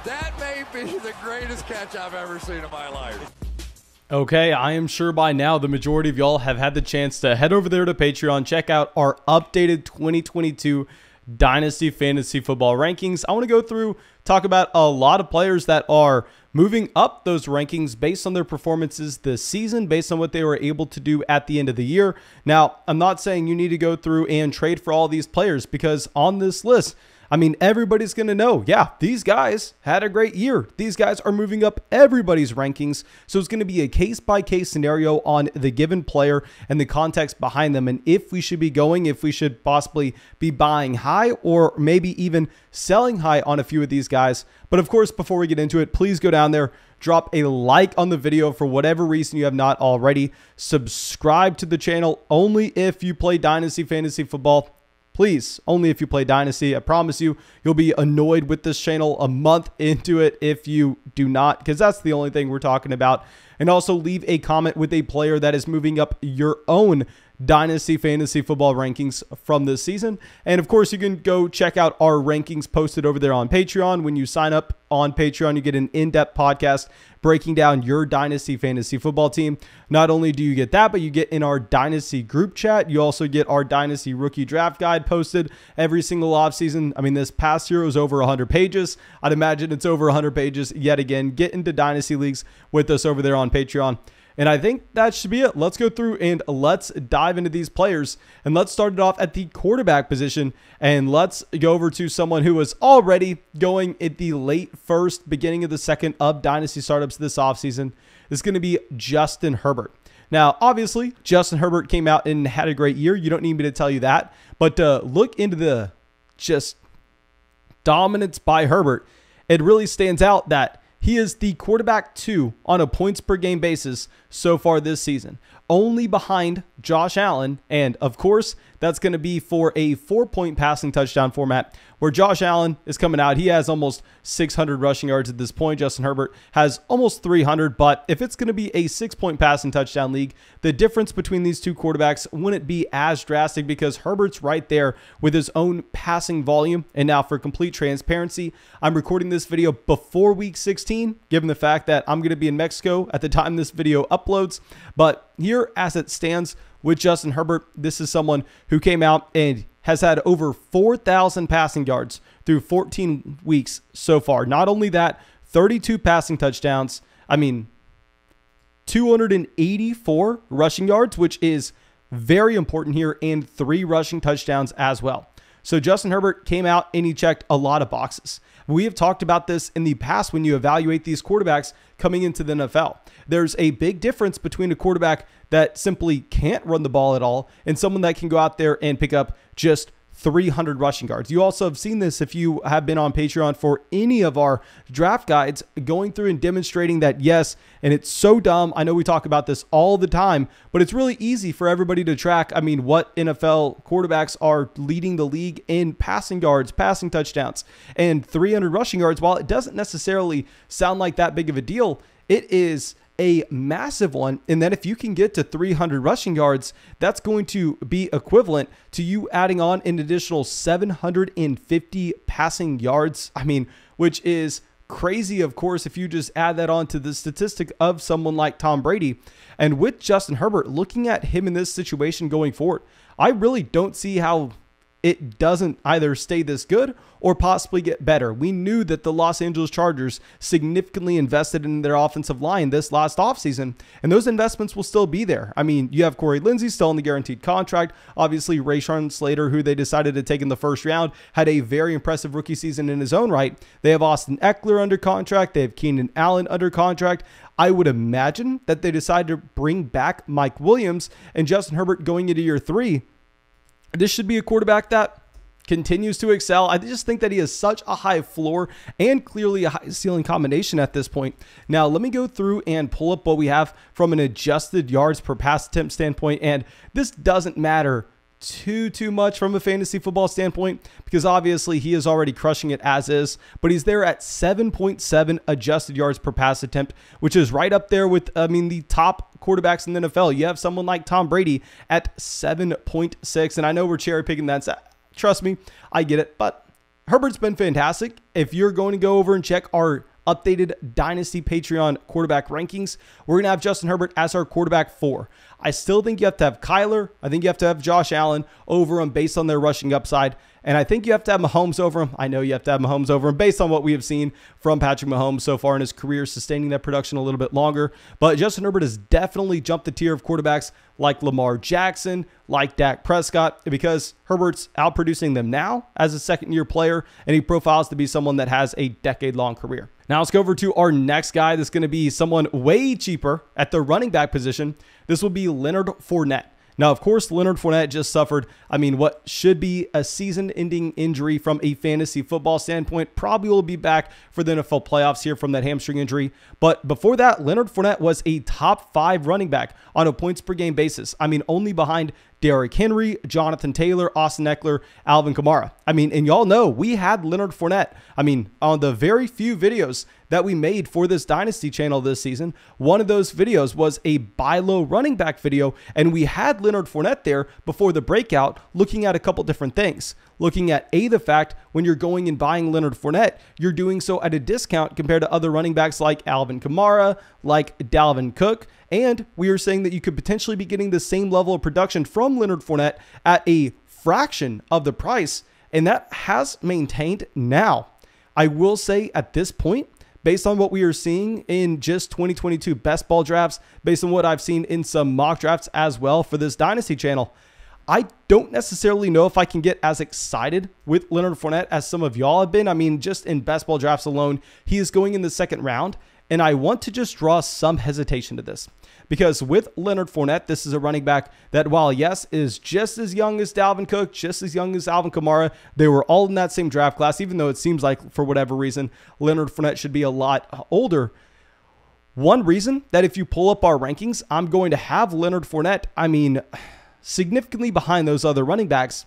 That may be the greatest catch I've ever seen in my life. Okay, I am sure by now the majority of y'all have had the chance to head over there to Patreon, check out our updated 2022 Dynasty Fantasy Football rankings. I want to go through, talk about a lot of players that are moving up those rankings based on their performances this season, based on what they were able to do at the end of the year. Now, I'm not saying you need to go through and trade for all these players, because on this list, I mean, everybody's going to know, yeah, these guys had a great year. These guys are moving up everybody's rankings. So it's going to be a case-by-case scenario on the given player and the context behind them, and if we should be going, if we should possibly be buying high or maybe even selling high on a few of these guys. But of course, before we get into it, please go down there, drop a like on the video for whatever reason you have not already. Subscribe to the channel only if you play Dynasty Fantasy Football. Please, only if you play Dynasty. I promise you, you'll be annoyed with this channel a month into it if you do not, because that's the only thing we're talking about. And also leave a comment with a player that is moving up your own Dynasty Fantasy Football rankings from this season. And of course, you can go check out our rankings posted over there on Patreon. When you sign up on Patreon, you get an in-depth podcast breaking down your Dynasty Fantasy Football team. Not only do you get that, but you get in our Dynasty group chat. You also get our Dynasty Rookie Draft Guide posted every single offseason. I mean, this past year was over 100 pages. I'd imagine it's over 100 pages yet again. Get into Dynasty Leagues with us over there on Patreon. And I think that should be it. Let's go through and let's dive into these players. And let's start it off at the quarterback position. And let's go over to someone who was already going at the late first, beginning of the second of Dynasty startups this offseason. It's going to be Justin Herbert. Now, obviously, Justin Herbert came out and had a great year. You don't need me to tell you that. But look into the just dominance by Herbert. It really stands out that he is the quarterback 2 on a points per game basis so far this season, only behind Josh Allen. And of course, that's going to be for a 4-point passing touchdown format where Josh Allen is coming out. He has almost 600 rushing yards at this point. Justin Herbert has almost 300. But if it's going to be a 6-point passing touchdown league, the difference between these two quarterbacks wouldn't be as drastic, because Herbert's right there with his own passing volume. And now, for complete transparency, I'm recording this video before week 16, given the fact that I'm going to be in Mexico at the time this video uploads. But here, as it stands with Justin Herbert, this is someone who came out and has had over 4,000 passing yards through 14 weeks so far. Not only that, 32 passing touchdowns. I mean, 284 rushing yards, which is very important here, and 3 rushing touchdowns as well. So Justin Herbert came out and he checked a lot of boxes. We have talked about this in the past when you evaluate these quarterbacks coming into the NFL. There's a big difference between a quarterback that simply can't run the ball at all and someone that can go out there and pick up just 300 rushing yards. You also have seen this if you have been on Patreon for any of our draft guides, going through and demonstrating that, yes, and it's so dumb. I know we talk about this all the time, but it's really easy for everybody to track. I mean, what NFL quarterbacks are leading the league in passing yards, passing touchdowns, and 300 rushing yards. While it doesn't necessarily sound like that big of a deal, it is a massive one. And then if you can get to 300 rushing yards, that's going to be equivalent to you adding on an additional 750 passing yards. I mean, which is crazy, of course, if you just add that on to the statistic of someone like Tom Brady. And with Justin Herbert, looking at him in this situation going forward, I really don't see how it doesn't either stay this good or possibly get better. We knew that the Los Angeles Chargers significantly invested in their offensive line this last offseason, and those investments will still be there. I mean, you have Corey Lindsey still in the guaranteed contract. Obviously, Rashawn Slater, who they decided to take in the first round, had a very impressive rookie season in his own right. They have Austin Eckler under contract. They have Keenan Allen under contract. I would imagine that they decide to bring back Mike Williams, and Justin Herbert going into year 3. This should be a quarterback that continues to excel. I just think that he has such a high floor and clearly a high ceiling combination at this point. Now, let me go through and pull up what we have from an adjusted yards per pass attempt standpoint. And this doesn't matter too much from a fantasy football standpoint, because obviously he is already crushing it as is, but he's there at 7.7 adjusted yards per pass attempt, which is right up there with, I mean, the top quarterbacks in the NFL. You have someone like Tom Brady at 7.6, and I know we're cherry picking that. Trust me, I get it, but Herbert's been fantastic. If you're going to go over and check our updated Dynasty Patreon quarterback rankings, we're going to have Justin Herbert as our quarterback 4. I still think you have to have Kyler. I think you have to have Josh Allen over him based on their rushing upside. And I think you have to have Mahomes over him. I know you have to have Mahomes over him based on what we have seen from Patrick Mahomes so far in his career, sustaining that production a little bit longer. But Justin Herbert has definitely jumped the tier of quarterbacks like Lamar Jackson, like Dak Prescott, because Herbert's outproducing them now as a second-year player, and he profiles to be someone that has a decade-long career. Now let's go over to our next guy that's going to be someone way cheaper at the running back position. This will be Leonard Fournette. Now, of course, Leonard Fournette just suffered, what should be a season-ending injury from a fantasy football standpoint. Probably will be back for the NFL playoffs here from that hamstring injury. But before that, Leonard Fournette was a top 5 running back on a points-per-game basis. Only behind Derrick Henry, Jonathan Taylor, Austin Eckler, Alvin Kamara. And y'all know we had Leonard Fournette. On the very few videos that we made for this Dynasty channel this season, one of those videos was a buy low running back video, and we had Leonard Fournette there before the breakout looking at a couple different things. Looking at the fact when you're going and buying Leonard Fournette, you're doing so at a discount compared to other running backs like Alvin Kamara, like Dalvin Cook, and we are saying that you could potentially be getting the same level of production from Leonard Fournette at a fraction of the price, and that has maintained now. I will say at this point, based on what we are seeing in just 2022 best ball drafts, based on what I've seen in some mock drafts as well for this Dynasty channel, I don't necessarily know if I can get as excited with Leonard Fournette as some of y'all have been. Just in best ball drafts alone, he is going in the second round, and I want to just draw some hesitation to this. Because with Leonard Fournette, this is a running back that, while yes, is just as young as Dalvin Cook, just as young as Alvin Kamara, they were all in that same draft class, even though it seems like, for whatever reason, Leonard Fournette should be a lot older. One reason that if you pull up our rankings, I'm going to have Leonard Fournette, significantly behind those other running backs,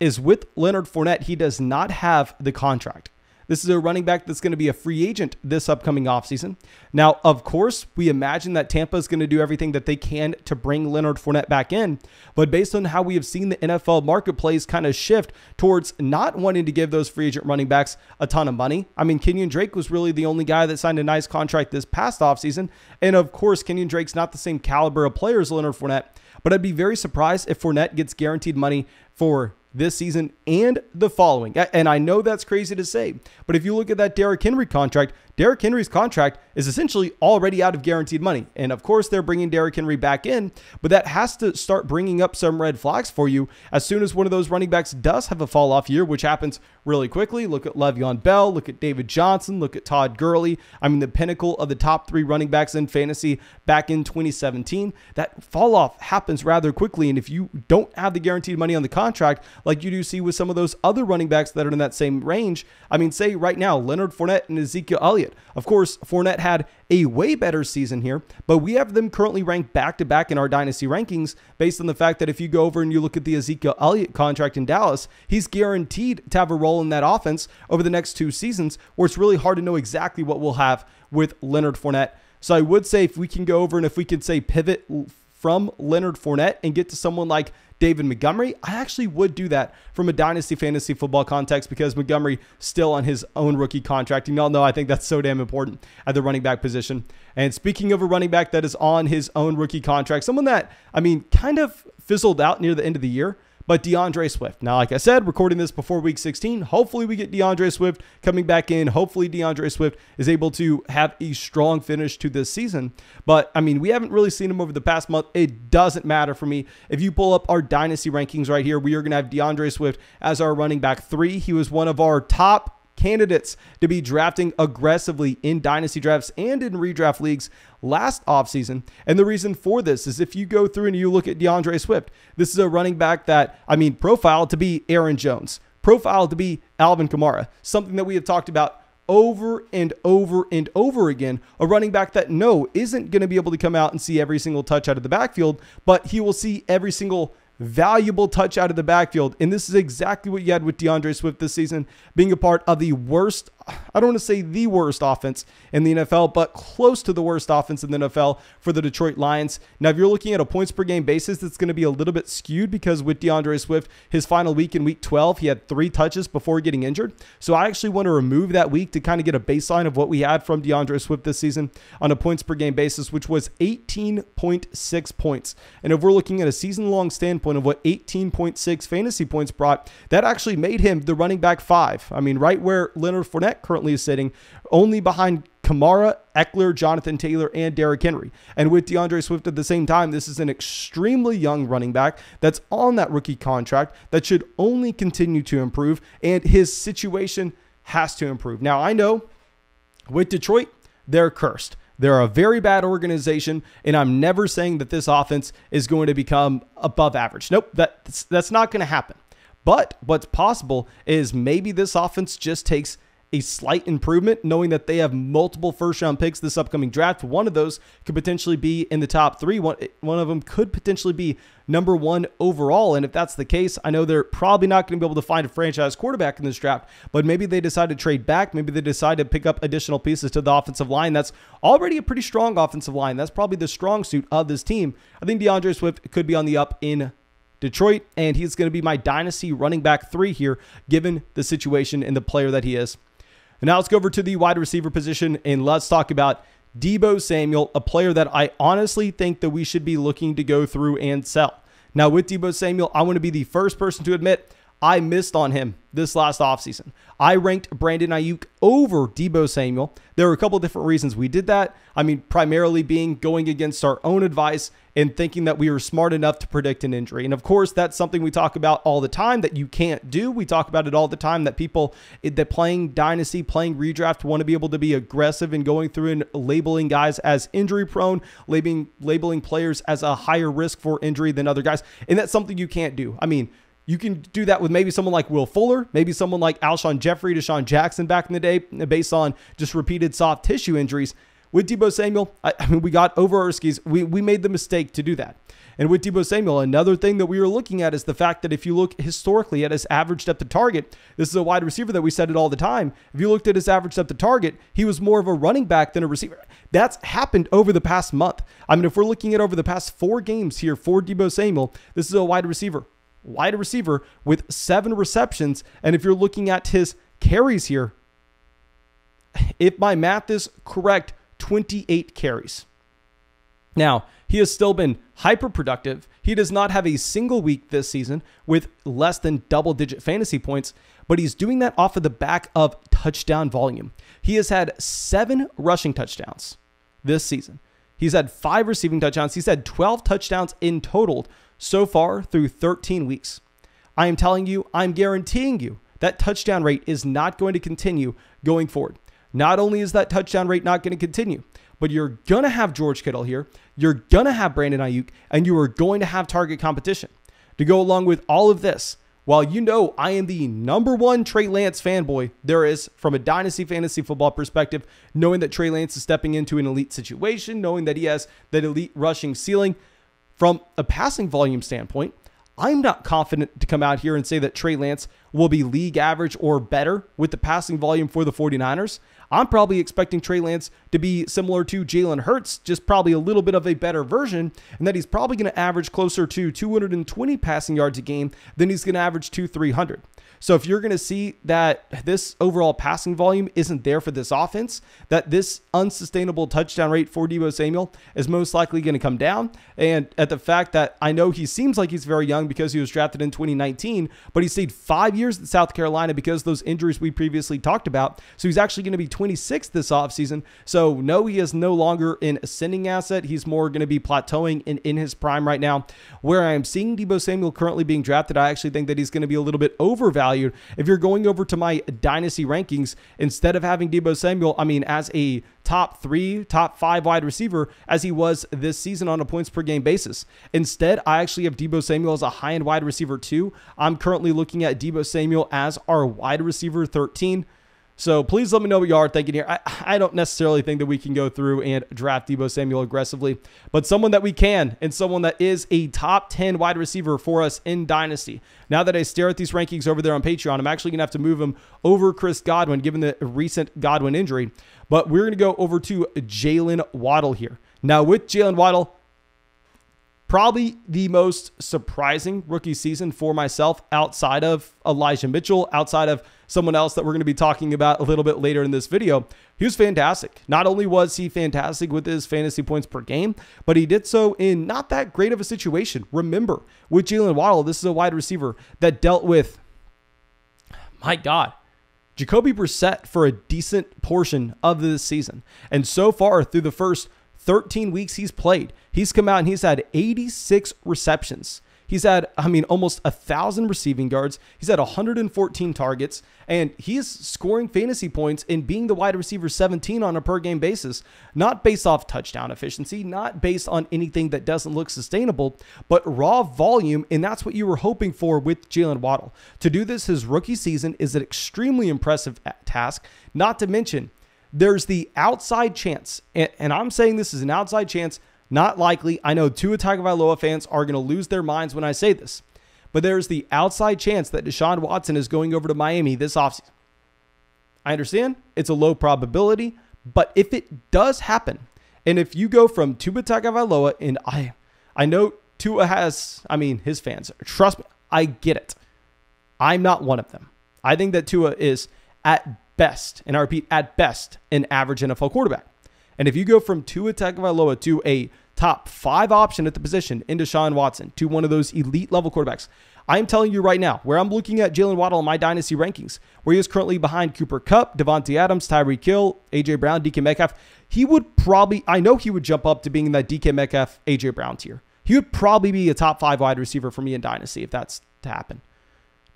is with Leonard Fournette, he does not have the contract. This is a running back that's going to be a free agent this upcoming offseason. Now, of course, we imagine that Tampa is going to do everything that they can to bring Leonard Fournette back in. But based on how we have seen the NFL marketplace kind of shift towards not wanting to give those free agent running backs a ton of money. Kenyon Drake was really the only guy that signed a nice contract this past offseason. And of course, Kenyon Drake's not the same caliber of player as Leonard Fournette. But I'd be very surprised if Fournette gets guaranteed money for this season and the following. And I know that's crazy to say, but if you look at that Derrick Henry contract, Derrick Henry's contract is essentially already out of guaranteed money. And of course, they're bringing Derrick Henry back in, but that has to start bringing up some red flags for you as soon as one of those running backs does have a fall off year, which happens really quickly. Look at Le'Veon Bell, look at David Johnson, look at Todd Gurley. The pinnacle of the top 3 running backs in fantasy back in 2017. That fall off happens rather quickly. And if you don't have the guaranteed money on the contract, like you do see with some of those other running backs that are in that same range, say right now, Leonard Fournette and Ezekiel Elliott. Of course, Fournette had a way better season here, but we have them currently ranked back-to-back in our Dynasty rankings based on the fact that if you go over and you look at the Ezekiel Elliott contract in Dallas, he's guaranteed to have a role in that offense over the next 2 seasons, where it's really hard to know exactly what we'll have with Leonard Fournette. So I would say if we can go over and if we could say pivot from Leonard Fournette and get to someone like David Montgomery, I actually would do that from a Dynasty fantasy football context, because Montgomery still on his own rookie contract. And y'all know I think that's so damn important at the running back position. And speaking of a running back that is on his own rookie contract, someone that, kind of fizzled out near the end of the year, but DAndre Swift. Now, like I said, recording this before week 16, hopefully we get DAndre Swift coming back in. Hopefully DAndre Swift is able to have a strong finish to this season. But, we haven't really seen him over the past month. It doesn't matter for me. If you pull up our Dynasty rankings right here, we are going to have DAndre Swift as our running back 3. He was one of our top candidates to be drafting aggressively in Dynasty drafts and in redraft leagues last offseason. And the reason for this is if you go through and you look at DAndre Swift, this is a running back that, profiled to be Aaron Jones, profiled to be Alvin Kamara, something that we have talked about over and over and over again, a running back that isn't going to be able to come out and see every single touch out of the backfield, but he will see every single valuable touch out of the backfield. And this is exactly what you had with DAndre Swift this season, being a part of the worst I don't want to say the worst offense in the NFL, but close to the worst offense in the NFL for the Detroit Lions. Now, if you're looking at a points per game basis, it's going to be a little bit skewed because with DAndre Swift, his final week in week 12, he had 3 touches before getting injured. So I actually want to remove that week to kind of get a baseline of what we had from DAndre Swift this season on a points per game basis, which was 18.6 points. And if we're looking at a season-long standpoint of what 18.6 fantasy points brought, that actually made him the running back 5. I mean, right where Leonard Fournette currently is sitting, only behind Kamara, Eckler, Jonathan Taylor, and Derrick Henry. And with DAndre Swift at the same time, this is an extremely young running back that's on that rookie contract that should only continue to improve, and his situation has to improve. Now, I know with Detroit, they're cursed. They're a very bad organization, and I'm never saying that this offense is going to become above average. Nope, that's not going to happen. But what's possible is maybe this offense just takes a slight improvement, knowing that they have multiple first-round picks this upcoming draft. One of those could potentially be in the top 3. One of them could potentially be number 1 overall. And if that's the case, I know they're probably not going to be able to find a franchise quarterback in this draft, but maybe they decide to trade back. Maybe they decide to pick up additional pieces to the offensive line. That's already a pretty strong offensive line. That's probably the strong suit of this team. I think DAndre Swift could be on the up in Detroit, and he's going to be my dynasty running back 3 here, given the situation and the player that he is. And now let's go over to the wide receiver position, and let's talk about Deebo Samuel, a player that I honestly think that we should be looking to go through and sell. Now, with Deebo Samuel, I want to be the first person to admit I missed on him this last offseason. I ranked Brandon Ayuk over Deebo Samuel. There were a couple of different reasons we did that. I mean, primarily being going against our own advice and thinking that we were smart enough to predict an injury. And of course, that's something we talk about all the time that you can't do. We talk about it all the time that people that playing Dynasty, playing Redraft want to be able to be aggressive in going through and labeling guys as injury prone, labeling players as a higher risk for injury than other guys. And that's something you can't do. I mean, you can do that with maybe someone like Will Fuller, maybe someone like Alshon Jeffrey, Deshaun Jackson back in the day, based on just repeated soft tissue injuries. With Deebo Samuel, I mean, we got over our skis. We made the mistake to do that. And with Deebo Samuel, another thing that we were looking at is the fact that if you look historically at his average depth of target, this is a wide receiver that we said it all the time. If you looked at his average depth of target, he was more of a running back than a receiver. That's happened over the past month. I mean, if we're looking at over the past 4 games here for Deebo Samuel, this is a wide receiver with 7 receptions. And if you're looking at his carries here, if my math is correct, 28 carries. Now, he has still been hyper productive. He does not have a single week this season with less than double-digit fantasy points, but he's doing that off of the back of touchdown volume. He has had 7 rushing touchdowns this season. He's had 5 receiving touchdowns. He's had 12 touchdowns in total so far through 13 weeks. I am telling you, I'm guaranteeing you that touchdown rate is not going to continue going forward. Not only is that touchdown rate not going to continue, but you're going to have George Kittle here. You're going to have Brandon Ayuk, and you are going to have target competition. To go along with all of this, while you know I am the #1 Trey Lance fanboy there is from a Dynasty fantasy football perspective, knowing that Trey Lance is stepping into an elite situation, knowing that he has that elite rushing ceiling, from a passing volume standpoint, I'm not confident to come out here and say that Trey Lance will be league average or better with the passing volume for the 49ers. I'm probably expecting Trey Lance to be similar to Jalen Hurts, just probably a little bit of a better version, and that he's probably going to average closer to 220 passing yards a game than he's going to average 300. So if you're going to see that this overall passing volume isn't there for this offense, that this unsustainable touchdown rate for Deebo Samuel is most likely going to come down. And at the fact that I know he seems like he's very young because he was drafted in 2019, but he stayed 5 years at South Carolina because of those injuries we previously talked about. So he's actually going to be 26 this offseason. So no, he is no longer an ascending asset. He's more going to be plateauing in his prime right now. Where I am seeing Deebo Samuel currently being drafted, I actually think that he's going to be a little bit overvalued. If you're going over to my Dynasty rankings, instead of having Deebo Samuel, I mean, as a top 3, top 5 wide receiver, as he was this season on a points per game basis. Instead, I actually have Deebo Samuel as a high-end wide receiver 2. I'm currently looking at Deebo Samuel as our wide receiver 13. So please let me know what you are thinking here. I don't necessarily think that we can go through and draft Deebo Samuel aggressively, but someone that we can, and someone that is a top 10 wide receiver for us in Dynasty. Now that I stare at these rankings over there on Patreon, I'm actually going to have to move him over Chris Godwin, given the recent Godwin injury. But we're going to go over to Jaylen Waddle here. Now with Jaylen Waddle, probably the most surprising rookie season for myself outside of Elijah Mitchell, outside of someone else that we're going to be talking about a little bit later in this video. He was fantastic. Not only was he fantastic with his fantasy points per game, but he did so in not that great of a situation. Remember, with Jaylen Waddle, this is a wide receiver that dealt with, my God, Jacoby Brissett for a decent portion of this season. And so far through the first 13 weeks he's played, he's come out and he's had 86 receptions. He's had, almost 1,000 receiving yards. He's had 114 targets, and he is scoring fantasy points and being the wide receiver 17 on a per game basis, not based off touchdown efficiency, not based on anything that doesn't look sustainable, but raw volume, and that's what you were hoping for with Jaylen Waddle. To do this his rookie season is an extremely impressive task, not to mention there's the outside chance, and I'm saying this is an outside chance, not likely. I know Tua Tagovailoa fans are going to lose their minds when I say this, but there's the outside chance that Deshaun Watson is going over to Miami this offseason. I understand it's a low probability, but if it does happen, and if you go from Tua Tagovailoa, and I know Tua has, his fans, trust me, I get it. I'm not one of them. I think that Tua is at best, and I repeat, at best, an average NFL quarterback. And if you go from Tua Tagovailoa to a top 5 option at the position in Deshaun Watson to one of those elite level quarterbacks, I'm telling you right now, where I'm looking at Jaylen Waddle in my dynasty rankings, where he is currently behind Cooper Kupp, Devontae Adams, Tyreek Hill, AJ Brown, DK Metcalf, he would probably, I know he would jump up to being in that DK Metcalf, AJ Brown tier. He would probably be a top 5 wide receiver for me in dynasty if that's to happen.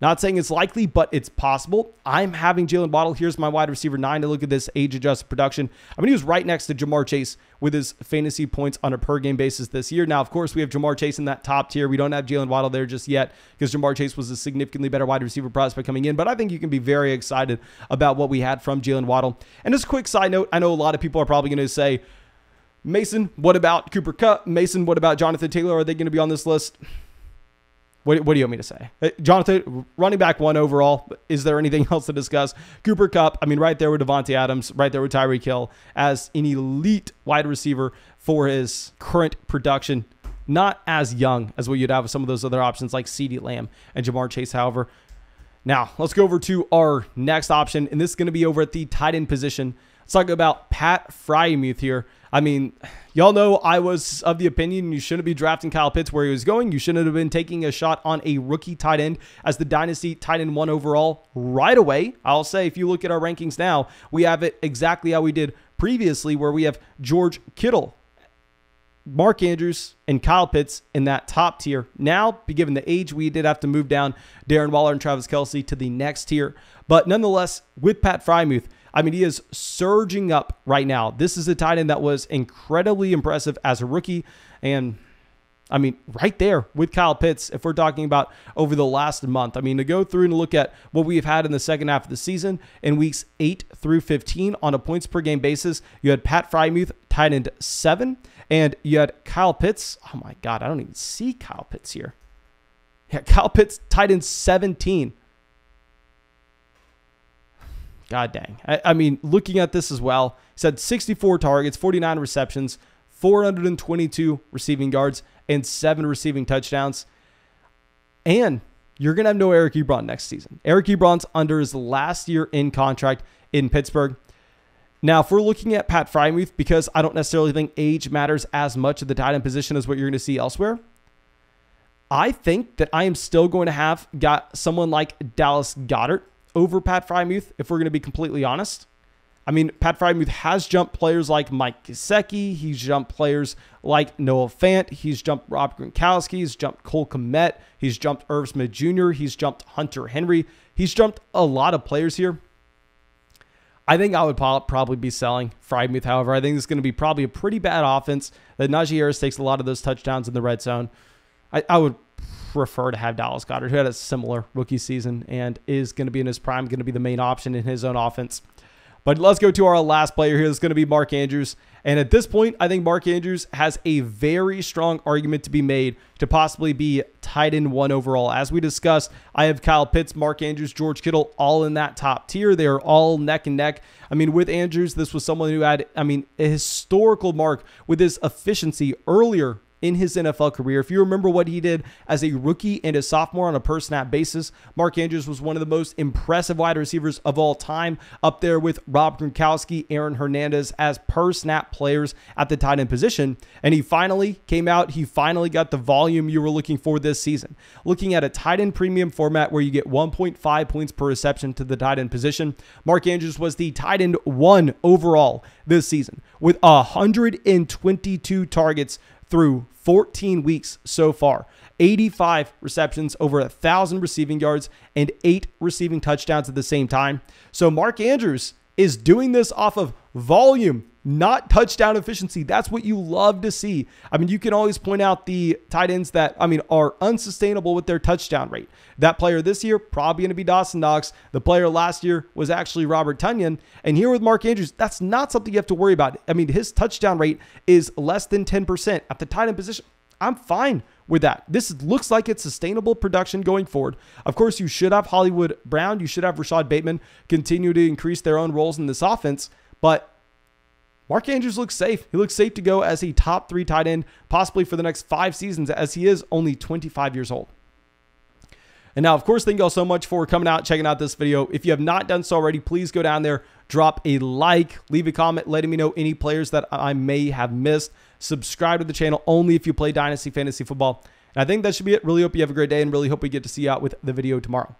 Not saying it's likely, but it's possible. I'm having Jaylen Waddle. Here's my wide receiver 9 to look at this age-adjusted production. He was right next to Jamar Chase with his fantasy points on a per-game basis this year. Now, of course, we have Jamar Chase in that top tier. We don't have Jaylen Waddle there just yet because Jamar Chase was a significantly better wide receiver prospect coming in. But I think you can be very excited about what we had from Jaylen Waddle. And just a quick side note, I know a lot of people are probably going to say, Mason, what about Cooper Kupp? Mason, what about Jonathan Taylor? Are they going to be on this list? What do you want me to say? Jonathan, running back 1 overall. Is there anything else to discuss? Cooper Kupp, right there with Devontae Adams, right there with Tyreek Hill as an elite wide receiver for his current production. Not as young as what you'd have with some of those other options like CeeDee Lamb and Jamar Chase, however. Now, let's go over to our next option, and this is going to be over at the tight end position. Let's talk about Pat Freimuth here. Y'all know I was of the opinion you shouldn't be drafting Kyle Pitts where he was going. You shouldn't have been taking a shot on a rookie tight end as the Dynasty tight end 1 overall right away. I'll say if you look at our rankings now, we have it exactly how we did previously, where we have George Kittle, Mark Andrews, and Kyle Pitts in that top tier. Now, given the age, we did have to move down Darren Waller and Travis Kelce to the next tier. But nonetheless, with Pat Freimuth, he is surging up right now. This is a tight end that was incredibly impressive as a rookie. And, right there with Kyle Pitts, if we're talking about over the last month. To go through and look at what we've had in the second half of the season in weeks 8 through 15 on a points per game basis, you had Pat Freimuth, tight end 7, and you had Kyle Pitts. Oh, my God, I don't even see Kyle Pitts here. Yeah, Kyle Pitts, tight end 17. God dang. Looking at this as well, he's had 64 targets, 49 receptions, 422 receiving yards, and 7 receiving touchdowns. And you're going to have no Eric Ebron next season. Eric Ebron's under his last year in contract in Pittsburgh. Now, if we're looking at Pat Freimuth, because I don't necessarily think age matters as much at the tight end position as what you're going to see elsewhere, I think that I am still going to got someone like Dallas Goedert over Pat Freimuth, if we're going to be completely honest. Pat Freimuth has jumped players like Mike Gesicki. He's jumped players like Noah Fant. He's jumped Rob Gronkowski. He's jumped Cole Kmet. He's jumped Irv Smith Jr. He's jumped Hunter Henry. He's jumped a lot of players here. I think I would probably be selling Freimuth. However, I think it's going to be probably a pretty bad offense that Najee Harris takes a lot of those touchdowns in the red zone. I would prefer to have Dallas Goedert, who had a similar rookie season and is going to be in his prime, going to be the main option in his own offense. But let's go to our last player here. It's going to be Mark Andrews. And at this point, I think Mark Andrews has a very strong argument to be made to possibly be tight end 1 overall. As we discussed, I have Kyle Pitts, Mark Andrews, George Kittle, all in that top tier. They are all neck and neck. I mean, with Andrews, this was someone who had, a historical mark with his efficiency earlier in his NFL career. If you remember what he did as a rookie and a sophomore on a per snap basis, Mark Andrews was one of the most impressive wide receivers of all time, up there with Rob Gronkowski, Aaron Hernandez as per snap players at the tight end position. And he finally came out. He finally got the volume you were looking for this season. Looking at a tight end premium format where you get 1.5 points per reception to the tight end position, Mark Andrews was the tight end 1 overall this season with 122 targets through 14 weeks so far, 85 receptions, over 1,000 receiving yards, and 8 receiving touchdowns at the same time. So Mark Andrews is doing this off of volume, not touchdown efficiency. That's what you love to see. I mean, you can always point out the tight ends that, are unsustainable with their touchdown rate. That player this year, probably going to be Dawson Knox. The player last year was actually Robert Tonyan. And here with Mark Andrews, that's not something you have to worry about. I mean, his touchdown rate is less than 10% at the tight end position. I'm fine with that. This looks like it's sustainable production going forward. Of course, you should have Hollywood Brown. You should have Rashad Bateman continue to increase their own roles in this offense. But Mark Andrews looks safe. He looks safe to go as a top 3 tight end, possibly for the next 5 seasons, as he is only 25 years old. And now, of course, thank you all so much for coming out, checking out this video. If you have not done so already, please go down there, drop a like, leave a comment, letting me know any players that I may have missed. Subscribe to the channel only if you play Dynasty Fantasy Football. And I think that should be it. Really hope you have a great day and really hope we get to see you out with the video tomorrow.